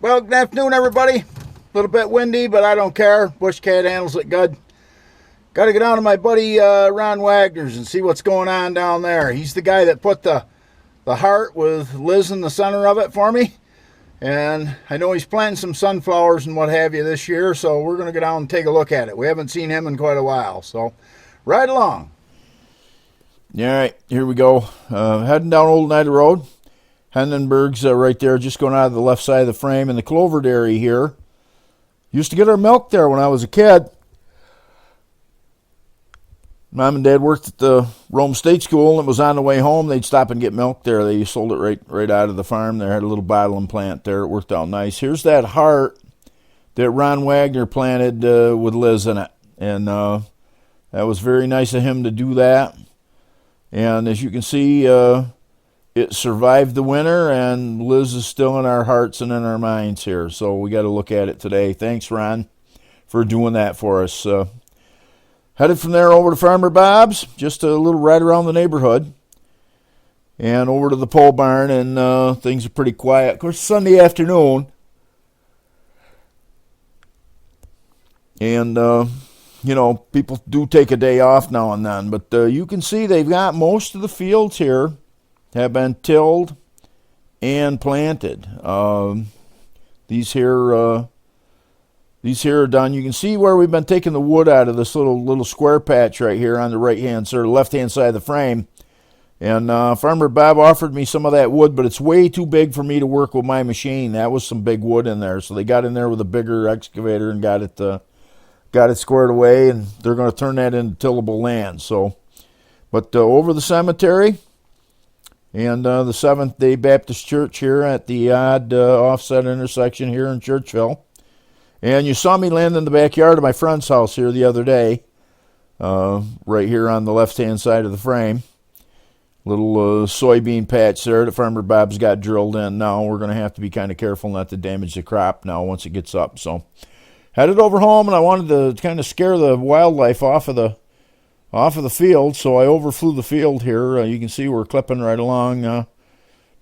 Well, good afternoon, everybody. A little bit windy, but I don't care. BushCat handles it good. Got to go down to my buddy Ron Wagner's and see what's going on down there. He's the guy that put the heart with Liz in the center of it for me. And I know he's planting some sunflowers and what have you this year, so we're going to go down and take a look at it. We haven't seen him in quite a while, so right along. All right, here we go. Heading down Old Oneida Road. Hindenburg's right there, just going out of the left side of the frame in the clover dairy here. Used to get our milk there when I was a kid. Mom and Dad worked at the Rome State School, and it was on the way home. They'd stop and get milk there. They sold it right out of the farm. They had a little bottling plant there. It worked out nice. Here's that heart that Ron Wagner planted with Liz in it. And that was very nice of him to do that. And as you can see, it survived the winter, and Liz is still in our hearts and in our minds here. So we got to look at it today. Thanks, Ron, for doing that for us. Headed from there over to Farmer Bob's, just a little ride around the neighborhood, and over to the pole barn, and things are pretty quiet. Of course, Sunday afternoon, and people do take a day off now and then, but you can see they've got most of the fields here have been tilled and planted. These here are done. You can see where we've been taking the wood out of this little square patch right here on the left-hand side of the frame. And Farmer Bob offered me some of that wood, but it's way too big for me to work with my machine. That was some big wood in there, so they got in there with a bigger excavator and got it squared away, and they're going to turn that into tillable land. So, but over the cemetery and the Seventh-day Baptist Church here at the odd offset intersection here in Churchville. And you saw me land in the backyard of my friend's house here the other day, right here on the left-hand side of the frame. Little soybean patch there that Farmer Bob's got drilled in now. We're going to have to be kind of careful not to damage the crop now once it gets up. So, headed over home, and I wanted to kind of scare the wildlife off of the field, so I overflew the field here. You can see we're clipping right along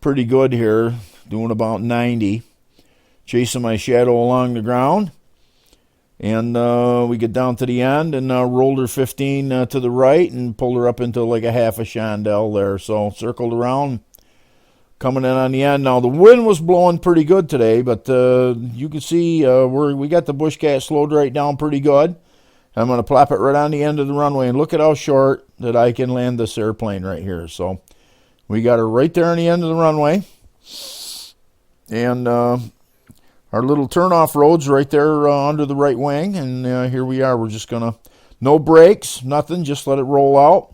pretty good here, doing about 90. Chasing my shadow along the ground, and we get down to the end and rolled her 15 to the right and pulled her up into like a half a chandelle there. So circled around, coming in on the end. Now the wind was blowing pretty good today, but you can see we got the BushCat slowed right down pretty good. I'm going to plop it right on the end of the runway, and look at how short that I can land this airplane right here. So we got her right there on the end of the runway, and our little turnoff road's right there under the right wing, and here we are. We're just going to, no brakes, nothing, just let it roll out.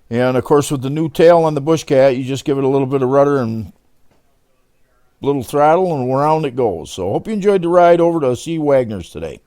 And, of course, with the new tail on the BushCat, you just give it a little bit of rudder and little throttle, and around it goes. So hope you enjoyed the ride over to C. Wagner's today.